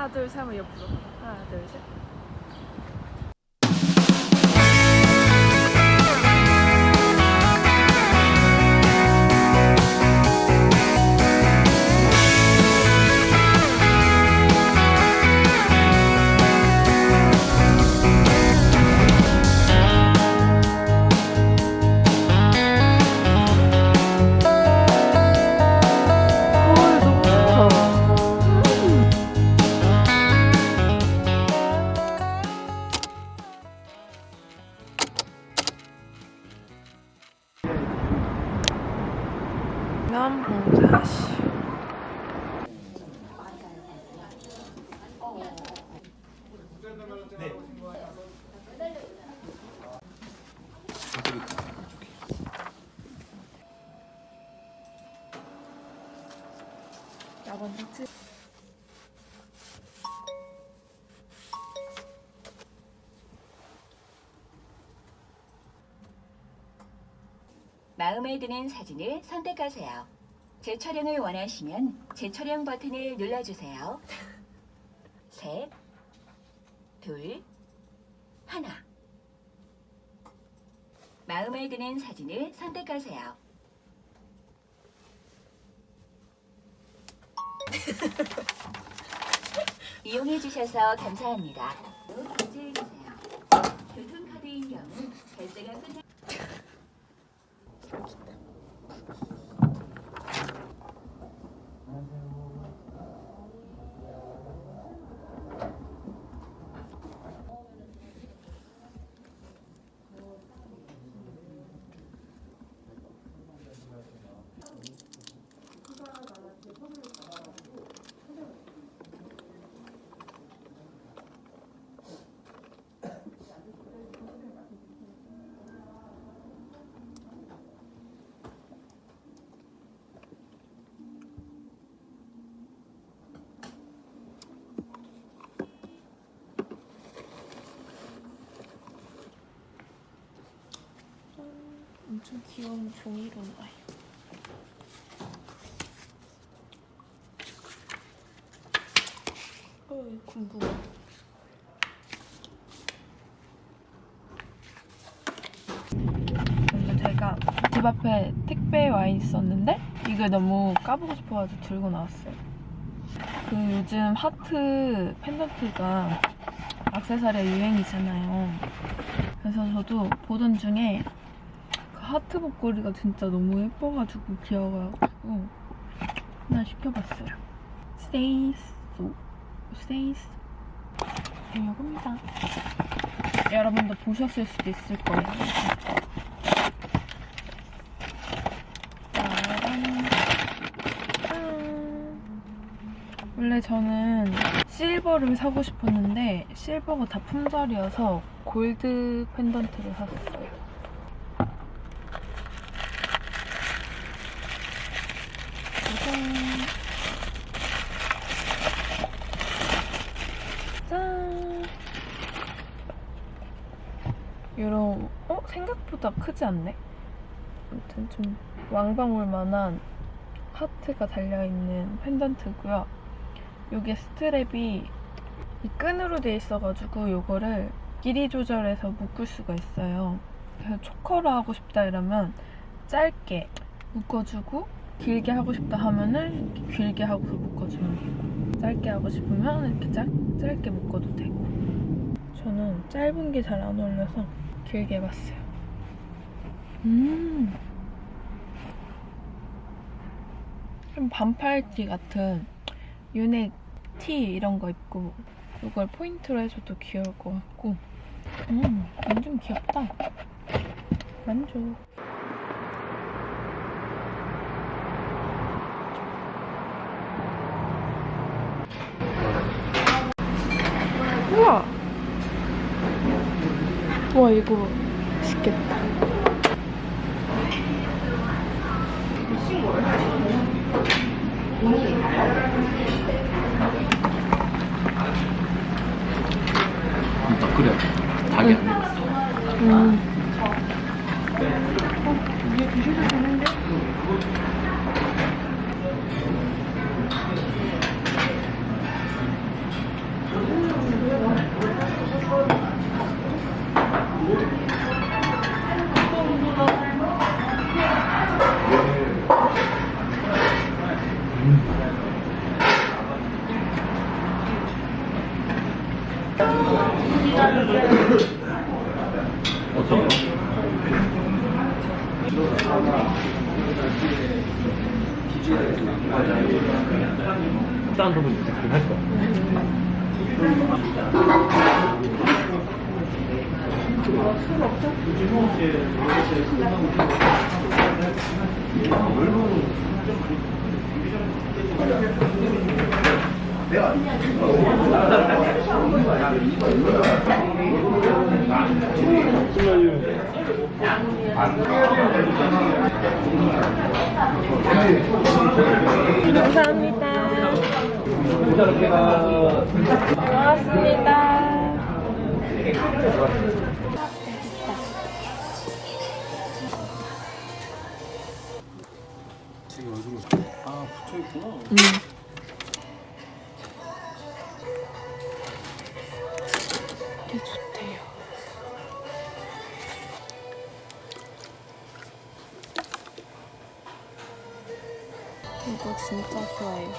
하나 둘 셋 하면 옆으로. 하나 둘 셋. 남봉자시. 나 먼저 치. 마음에 드는 사진을 선택하세요. 재촬영을 원하시면 재촬영 버튼을 눌러주세요. 셋, 둘, 하나. 마음에 드는 사진을 선택하세요. 이용해주셔서 감사합니다. 결제해주세요. 교통카드인 경우 결제가 끝나 엄청 귀여운 종이로 나요. 궁금해. 제가 집 앞에 택배 와 있었는데 이걸 너무 까보고 싶어가지고 들고 나왔어요. 그 요즘 하트 펜던트가 액세서리가 유행이잖아요. 그래서 저도 보던 중에 하트 목걸이가 진짜 너무 예뻐가지고 귀여워가지고 하나 시켜봤어요. 세이소 이겁니다. 여러분도 보셨을 수도 있을 거예요. 원래 저는 실버를 사고 싶었는데 실버가 다 품절이어서 골드 펜던트를 샀어요. 짠! 이런 생각보다 크지 않네? 아무튼 좀 왕방울만한 하트가 달려있는 펜던트고요. 요게 스트랩이 이 끈으로 돼 있어가지고 요거를 길이 조절해서 묶을 수가 있어요. 그래서 초커로 하고 싶다 이러면 짧게 묶어주고 길게 하고 싶다 하면은 이렇게 길게 하고서 묶어주면 되고 짧게 하고 싶으면 이렇게 짧게 묶어도 되고 저는 짧은 게 잘 안 어울려서 길게 해봤어요. 좀 반팔티 같은 유넥 티 이런 거 입고 이걸 포인트로 해줘도 귀여울 것 같고 완전 귀엽다. 만족. 우와! 와 이거 맛있겠다. 더 끓여. 닭이 안 익었어. 이게 드셔도 되는데? 어떤 거? 싼 부분 있긴 할 거야. 감사합니다. 고맙습니다. 지금 얼굴 붙어 있구나. 되게 좋대요. 이거 진짜 좋아해요.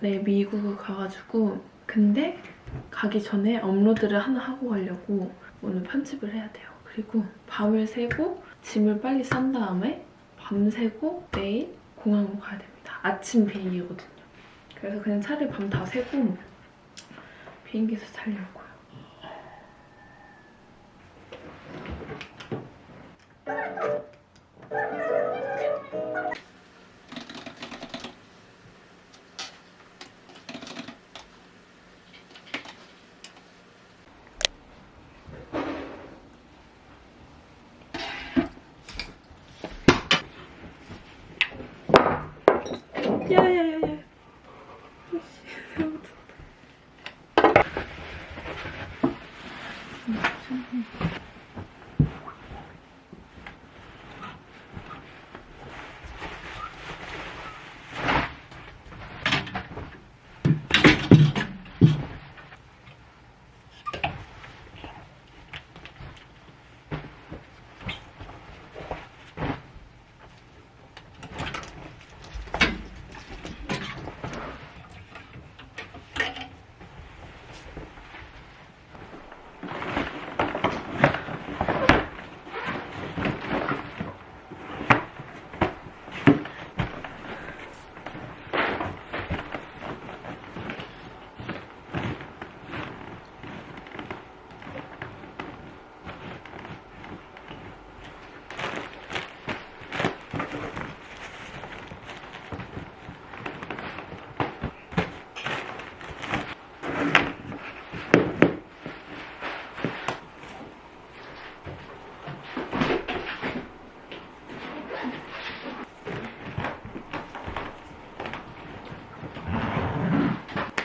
네, 미국을 가가지고 근데 가기 전에 업로드를 하나 하고 가려고 오늘 편집을 해야 돼요. 그리고 밤을 새고 짐을 빨리 싼 다음에 밤새고 내일 공항으로 가야 됩니다. 아침 비행기거든요. 그래서 그냥 차라리 밤 다 새고 비행기에서 자려고요. 야야야야.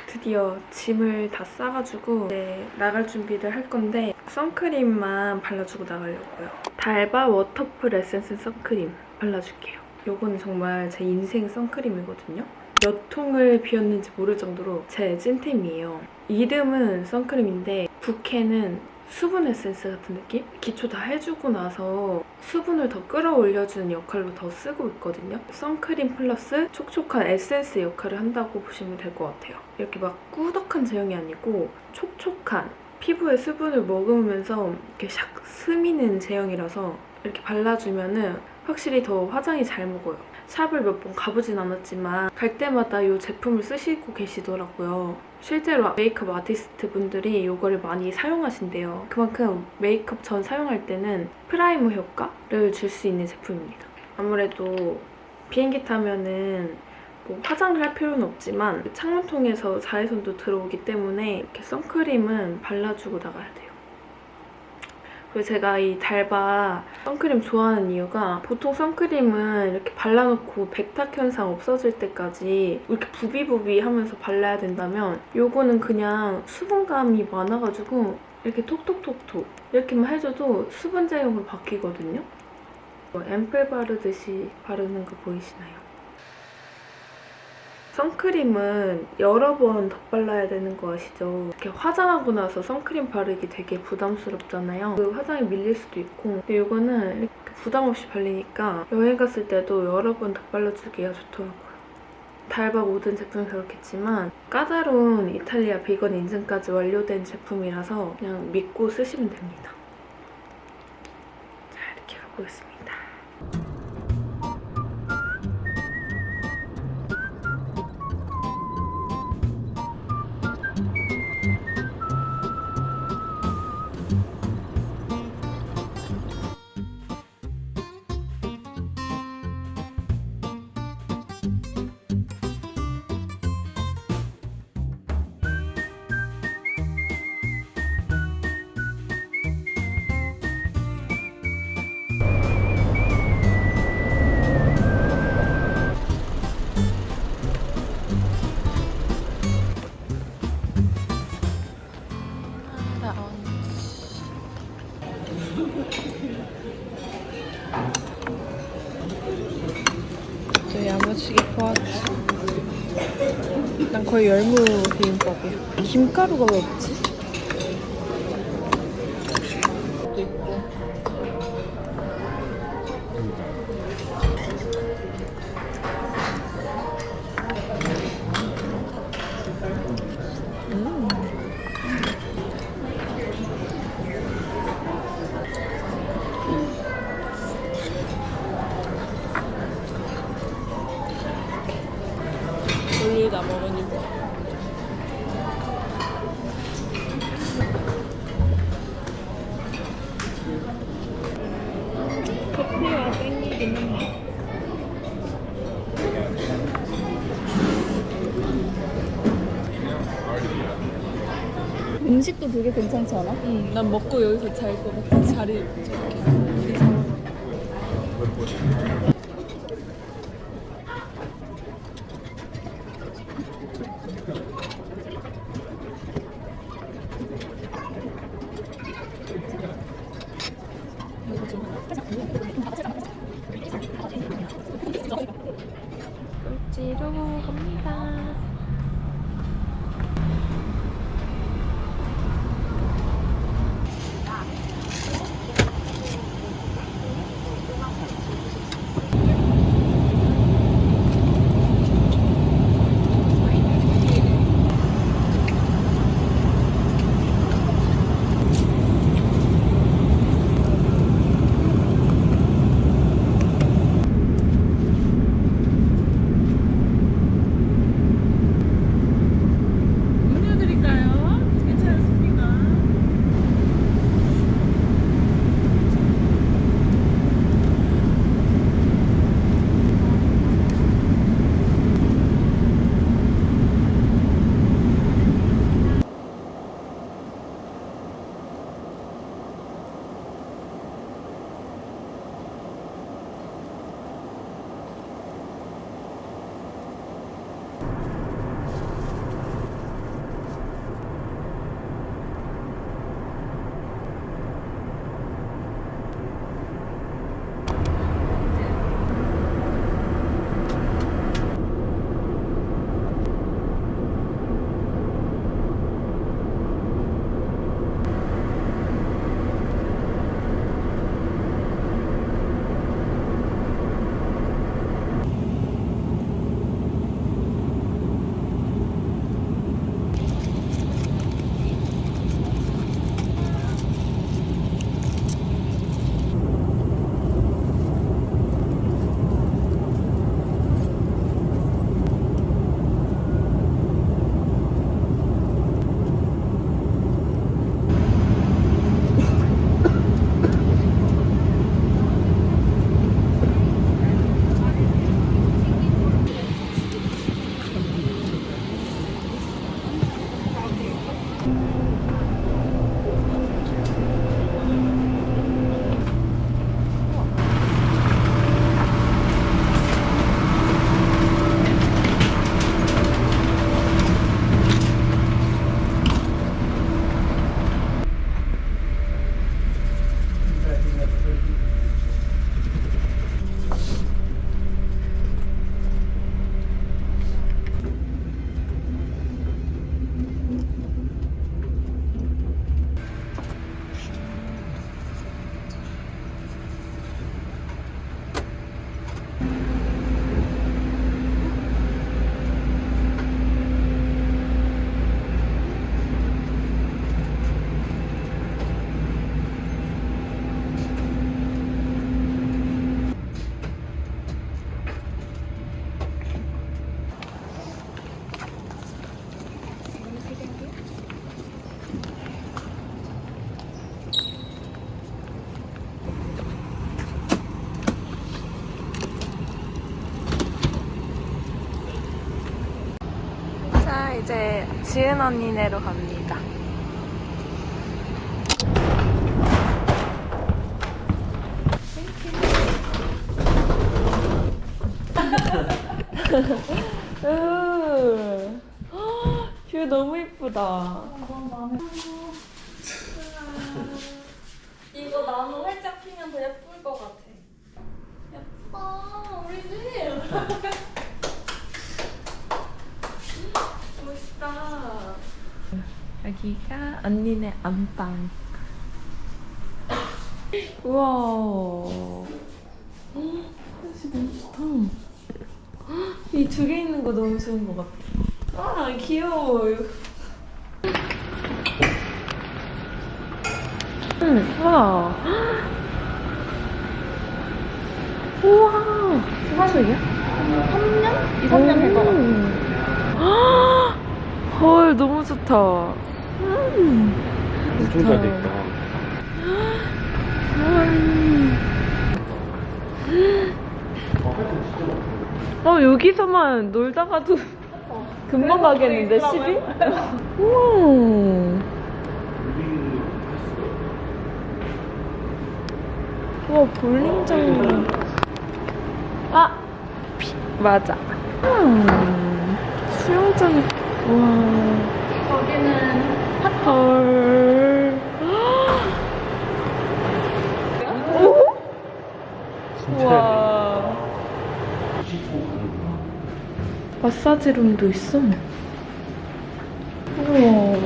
드디어 짐을 다 싸가지고 이제 나갈 준비를 할 건데 선크림만 발라주고 나가려고요. 달바 워터풀 에센스 선크림 발라줄게요. 요거는 정말 제 인생 선크림이거든요. 몇 통을 비웠는지 모를 정도로 제 찐템이에요. 이름은 선크림인데 부캐는 수분 에센스 같은 느낌? 기초 다 해주고 나서 수분을 더 끌어올려주는 역할로 더 쓰고 있거든요. 선크림 플러스 촉촉한 에센스 역할을 한다고 보시면 될 것 같아요. 이렇게 막 꾸덕한 제형이 아니고 촉촉한 피부에 수분을 머금으면서 이렇게 샥 스미는 제형이라서 이렇게 발라주면은 확실히 더 화장이 잘 먹어요. 샵을 몇 번 가보진 않았지만 갈 때마다 이 제품을 쓰시고 계시더라고요. 실제로 메이크업 아티스트 분들이 이거를 많이 사용하신대요. 그만큼 메이크업 전 사용할 때는 프라이머 효과를 줄 수 있는 제품입니다. 아무래도 비행기 타면은 뭐 화장을 할 필요는 없지만 창문 통해서 자외선도 들어오기 때문에 이렇게 선크림은 발라주고 나가야 돼요. 그리고 제가 이 달바 선크림 좋아하는 이유가 보통 선크림은 이렇게 발라놓고 백탁 현상 없어질 때까지 이렇게 부비부비 하면서 발라야 된다면 이거는 그냥 수분감이 많아가지고 이렇게 톡톡톡톡 이렇게만 해줘도 수분 제형으로 바뀌거든요. 앰플 바르듯이 바르는 거 보이시나요? 선크림은 여러 번 덧발라야 되는 거 아시죠? 이렇게 화장하고 나서 선크림 바르기 되게 부담스럽잖아요. 그 화장이 밀릴 수도 있고. 근데 이거는 이렇게 부담 없이 발리니까 여행 갔을 때도 여러 번 덧발라주기가 좋더라고요. 달바 모든 제품이 그렇겠지만 까다로운 이탈리아 비건 인증까지 완료된 제품이라서 그냥 믿고 쓰시면 됩니다. 자, 이렇게 가보겠습니다. 저 야무지게 포왔지. 난 거의 열무 비빔밥이야. 김가루가 왜 없지? 또 있고. 물을 다 먹으니까. 커피가 땡기긴 한데. 음식도 되게 괜찮지 않아? 응, 난 먹고 여기서 잘 것 같아. 자리 저렇게. 꼴찌로 갑니다. 이제 지은 언니네로 갑니다. 뷰 너무 이쁘다. 이거 나무 활짝 피면 더 예쁠 것 같아. 예뻐, 우리 집. 멋있다. 여기가 언니네 안방. 우와. 진짜 너무 좋다. 이 두 개 있는 거 너무 좋은 것 같아. 아, 귀여워. 우와. 우와. 사실이야? 3년? 2, 3년 된 것 같아. 헐, 너무 좋다. 엄청 잘 돼 있다. 여기서만 놀다가도 금방 가겠는데, 10일? 우와. 와, 볼링장이랑. 맞아. 수영장. 와. 거기는 헐. 오? 우와. 마사지룸도 있어. 우와.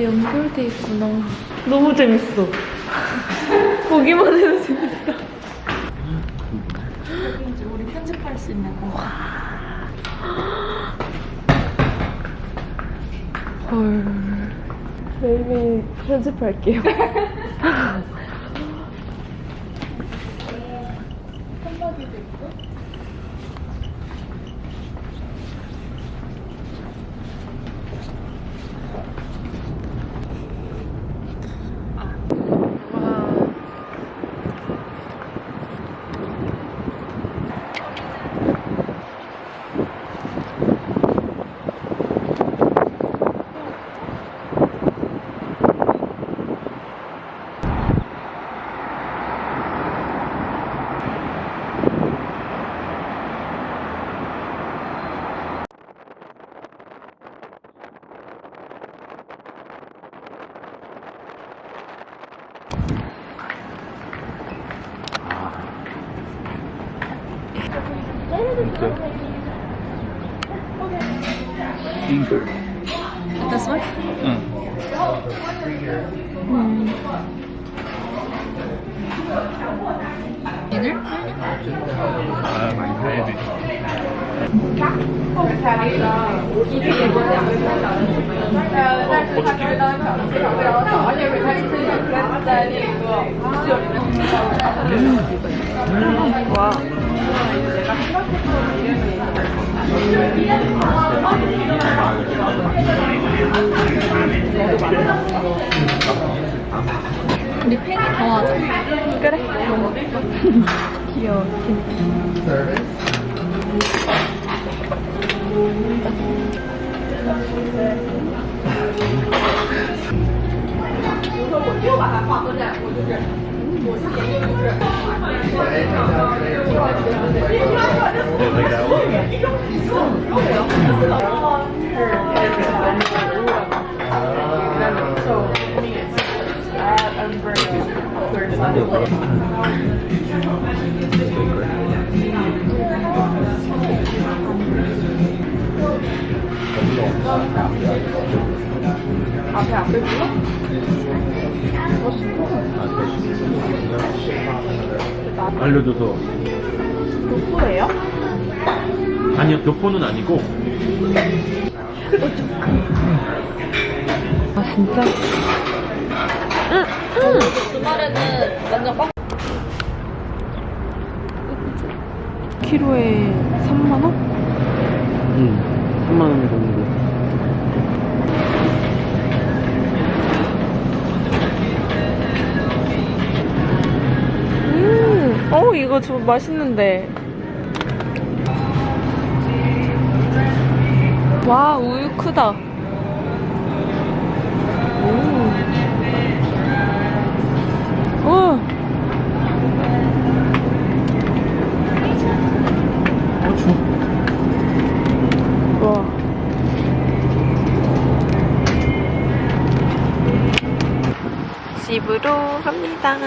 연결돼 있구나. 너무 재밌어. 보기만 해도 재밌다. 여기 이제 우리 편집할 수 있는 거. 헐. 매일매일 편집할게요. 한바디도 있고. 잉글. This one? 응. Dinner? 아, 많이 사야 돼. 와. 우리 팬이 더 하자. 그래. 귀여워. Like that one? 앞에 앞에 불러? 알려줘서. 교포예요? 아니요, 교포는 아니고. 아 진짜? 주말에는 완전 꽉. 키로에 3만 원? 응. 3만 원 정도. 이거 좀 맛있는데. 와, 우유 크다. 오. 오. 와. 집으로 갑니다.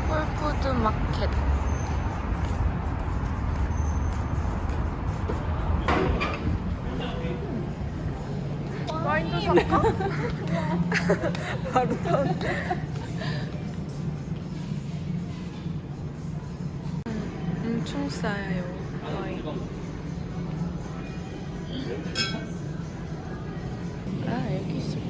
홀푸드 마켓. 와인도 살까? 바로 사는데. 엄청 싸요, 와인. 아, 여기 있었구나.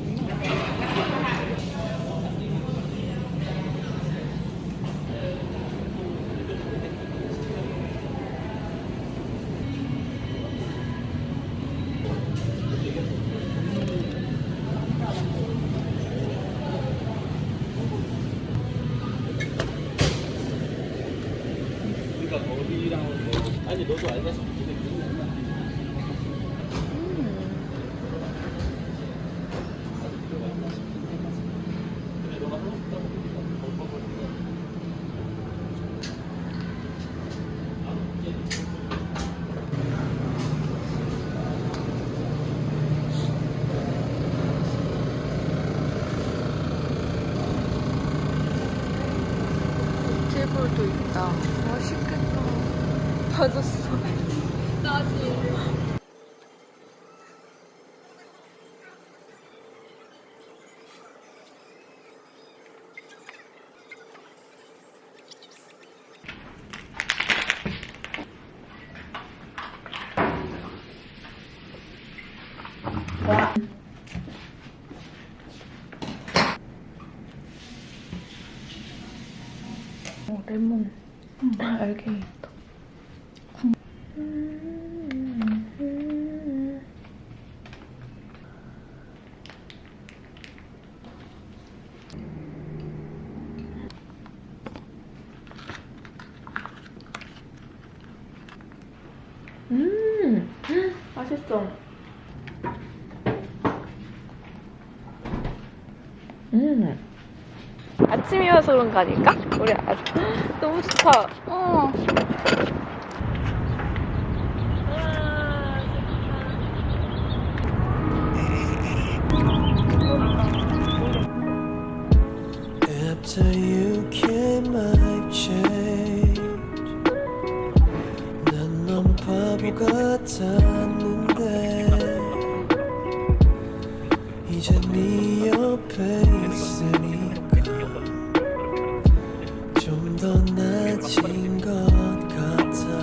테이블도 있다. 맛있겠다. 빠졌어. 레몬 알게이터. 맛있어. 아침이어서 그런 거 아닐까? 우리 너무 좋다. After you came, I've changed. 난 너무 바보 같았는데 이제 네 옆에 있으니까 좀 더 나아진 것 같아.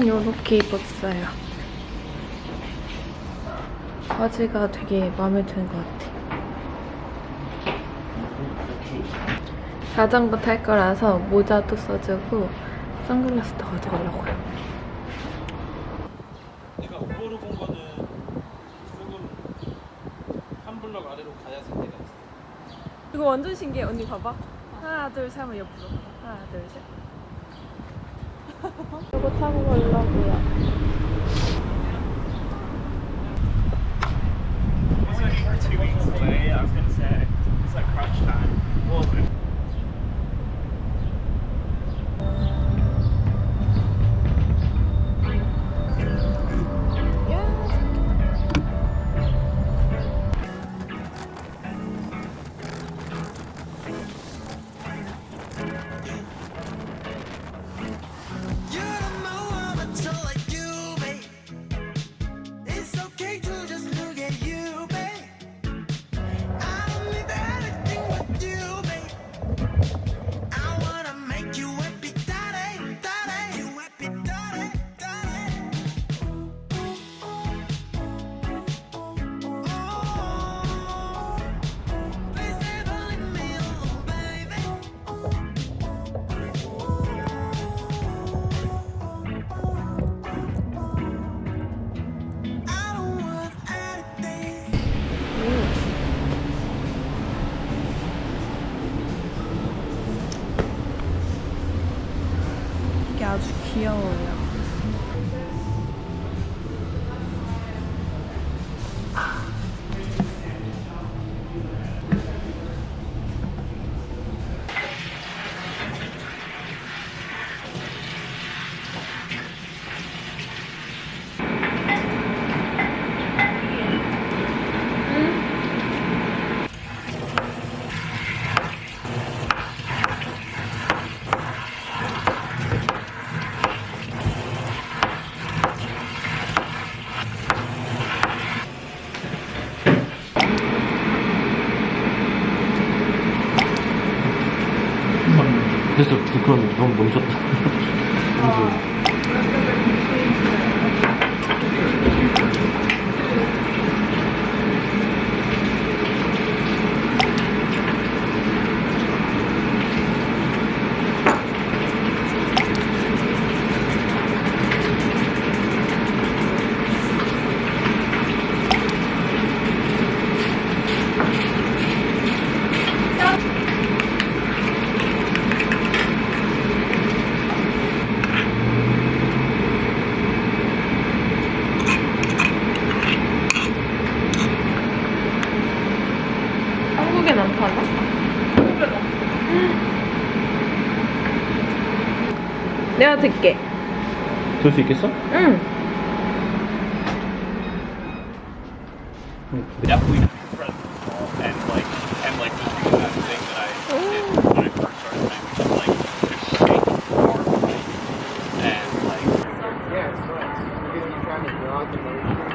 저는 이렇게 입었어요. 바지가 되게 마음에 드는 것 같아. 자전거 탈 거라서 모자도 써주고 선글라스도 가져가려고요. 내가 우버로 본 거는 조금 한 블럭 아래로 가야 산대가 있어. 이거 완전 신기해. 언니 봐봐. 하나 둘 셋 하면 옆으로. 하나 둘 셋. 이거 타고 가려고요. You don't know I'm until like you, babe. It's okay to just look at you, babe. I don't need anything with you, babe. I wanna make you happy, daddy, daddy. You happy, daddy, daddy. Oh, please never leave me alone, baby. I don't want anything. 이게 아주 귀여워요. 됐어. 그럼 멈췄다. 한국엔 안 파나? 내가 들게. 들 수 있겠어? 응. Definitely friends and like just do that thing that I did when I first started playing, which is like just shake hard and like Yeah, it's right. Because you kind of draw the motions.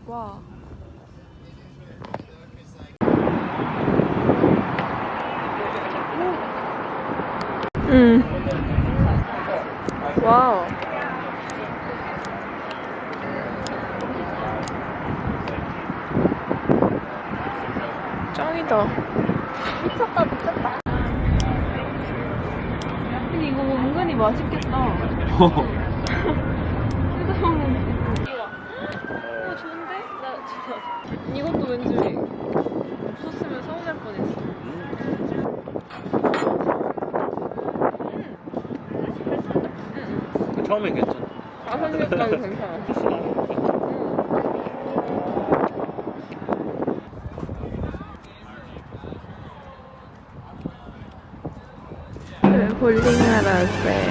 와. 와우. 짱이다. 미쳤다, 미쳤다. 근데 이거 은근히 맛있겠다. 좋은데? 나 진짜 이것도 왠지 없었으면 서운할 뻔했어. 처음엔 괜찮아. 아삭색깔이 괜찮아. 볼링하러 왔어요.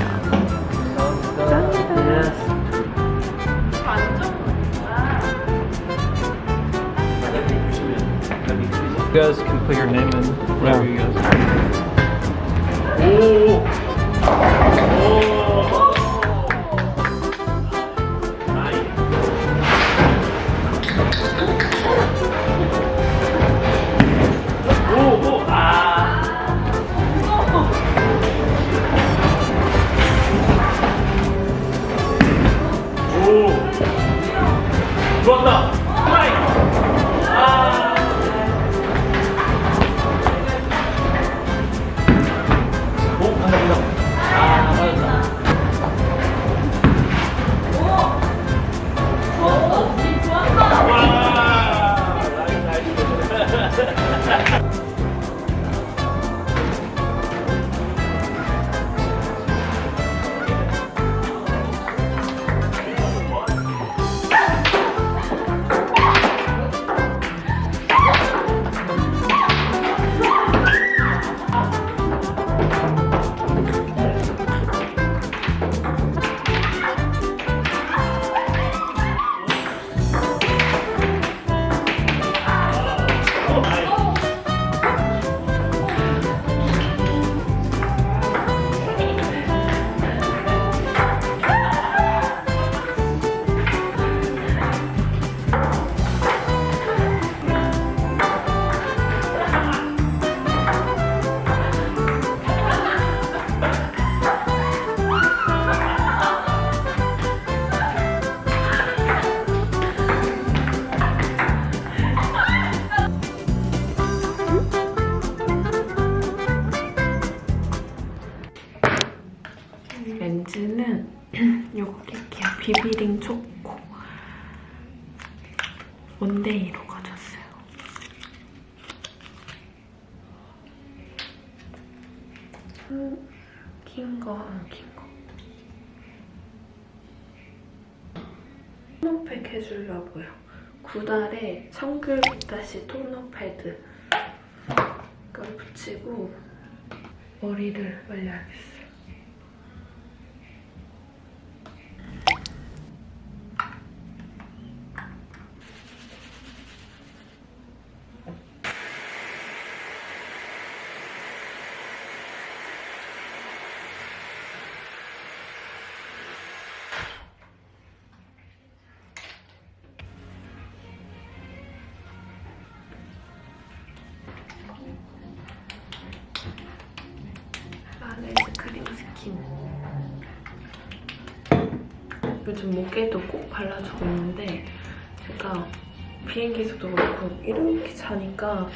you guys can put your name in wherever you guys. 좋았다. 스트라이크. 아. 오, 간다. 아, 맞았다. 와, 나이스. 렌즈는 요거 낄게요. 비비링 초코 원데이로 가졌어요. 긴 거. 토너팩 해주려고요. 구달에 청귤 비타시 토너 패드 이걸 붙이고 머리를 말려야겠어요. 라렌즈 크림 스킨. 요즘 목에도 꼭 발라주고 있는데 제가 비행기에서도 그렇고 이렇게 자니까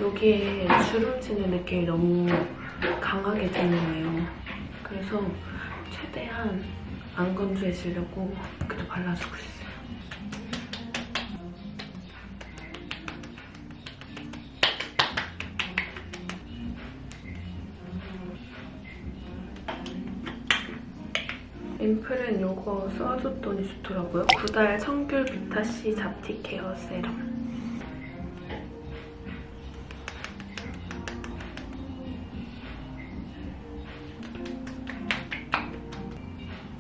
여기에 주름지는 느낌이 너무 강하게 드는 거예요. 그래서 최대한 안 건조해지려고 이렇게도 발라주고 있어요. 앰플은 요거 써줬더니 좋더라고요. 구달 청귤 비타C 잡티 케어 세럼.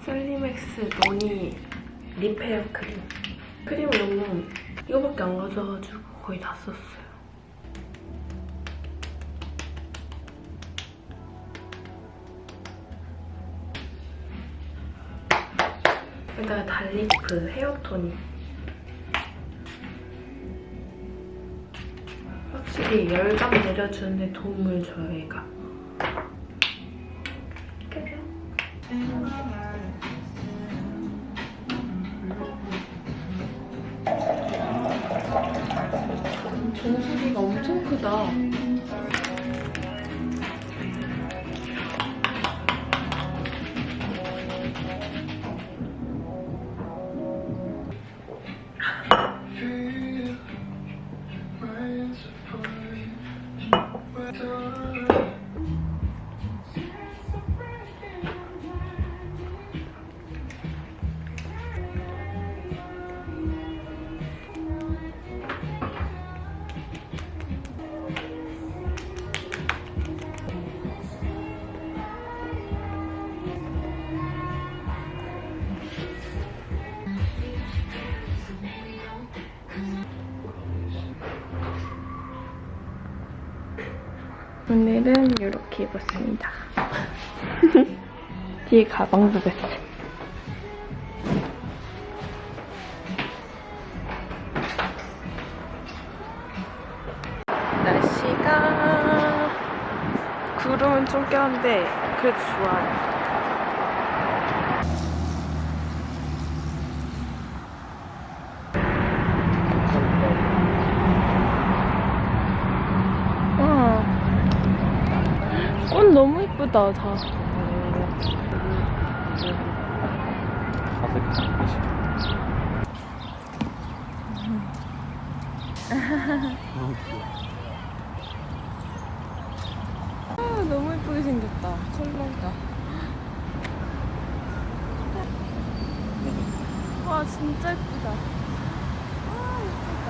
셀리맥스 노니 리페어 크림. 크림을 너무 이거밖에 안 가져와가지고 거의 다 썼어요. 여기다가 달리프 헤어 토닉. 확실히 열감 내려주는데 도움을 줘요, 얘가. 정수리가 엄청 크다. 오늘은 이렇게 입었습니다. 뒤에 가방도 됐어요. 구름은 좀 껴한데 그래도 좋아요. 꽃 너무 이쁘다 다. 너무 예쁘게 생겼다. 컬러가. 와 진짜 예쁘다. 와 예쁘다.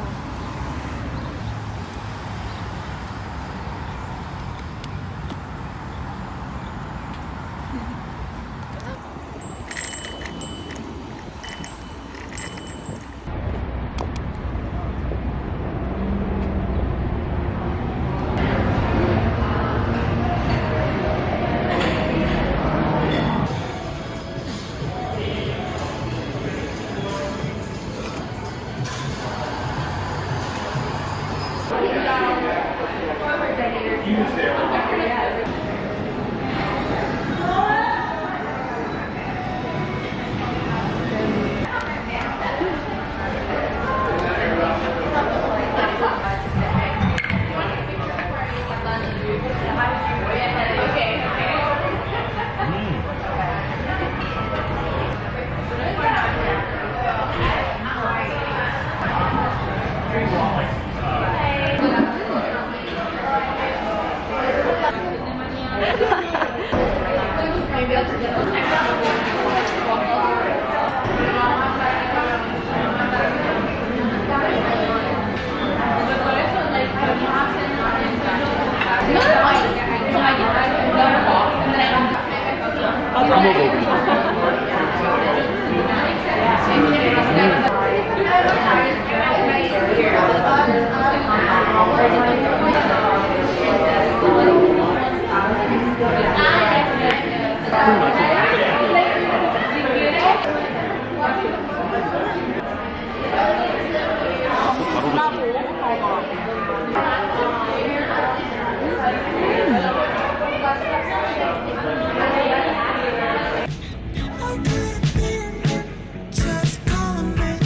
Just calling me,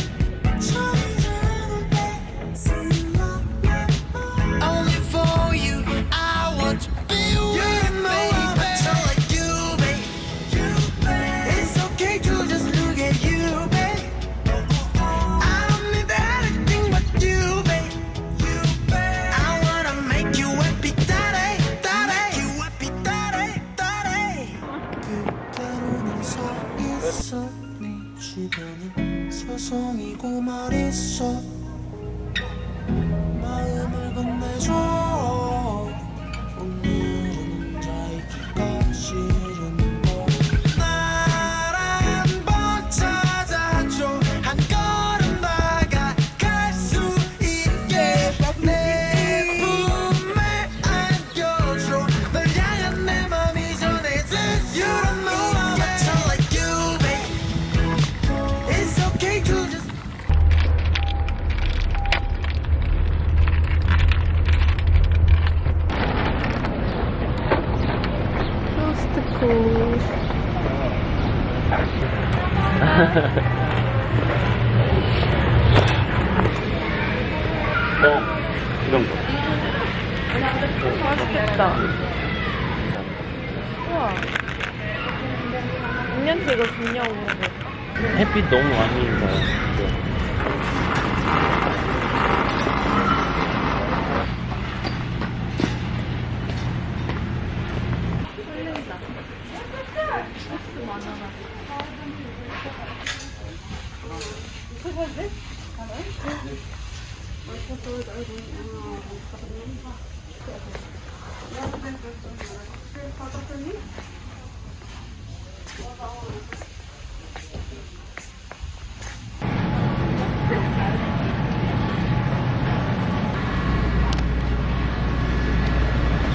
trying to see only for you. I want to be with you, baby. It's okay to just look at you, baby. I don't need anything but you, baby. I wanna make you happy, daddy, daddy. You happy, daddy, daddy. 그대로는 서 있어 네 주변은 서성이고 말있어 마음을 건네줘 오늘은 혼자 있기가 싫은 거 날 한번 찾아줘 한 걸음 다가갈 수 있게 내 품에 안겨줘 널 향한 내 맘이 전해질 수 You don't know how much I like you, babe. It's okay to just 프로스트코. 이런 거. 맛있겠다. 우와. 6년째 이거 좋냐고 물어봐. 햇빛 너무 많이 있어요.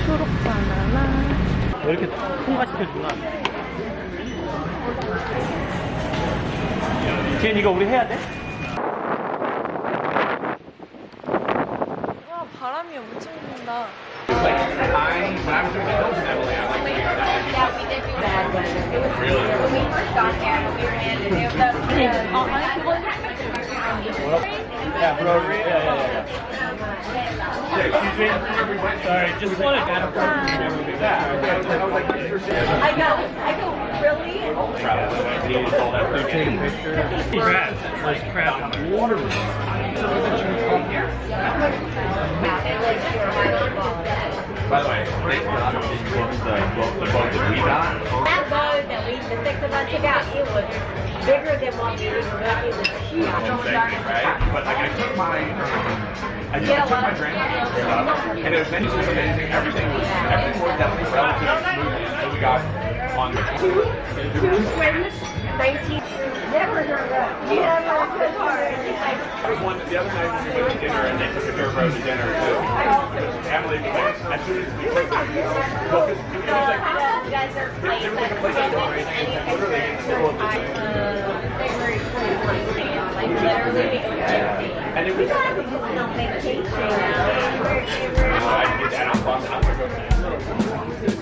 초록 바나나. 왜 이렇게 통과시켜주나? 지금 이거 우리 해야 돼? 와 바람이 엄청 분다. When I was doing the hills in Emily, I like doing that. Yeah, we did do that. It was when we first got there, when we ran it. It was Yeah, Rotary. Yeah. Excuse me. Sorry, just wanted to add a I go, really? crab. There's crab. By the way, they booked the boat that we got. That boat that the six of us took out, it was bigger than what we were. It was huge. Right? But like I took my drink, and it was meant to be amazing. Everything worked out relatively smoothly until we got on the Two twins, 19. Never heard that. The other night we went to dinner and they took a dirt road to dinner too. Emily was like, as soon as we took it, well, it was like, You guys are there was like a place to go, right? And it was literally in the middle of the February 21st, like literally, and it was, on vacation. I did that on bus, I'm gonna go to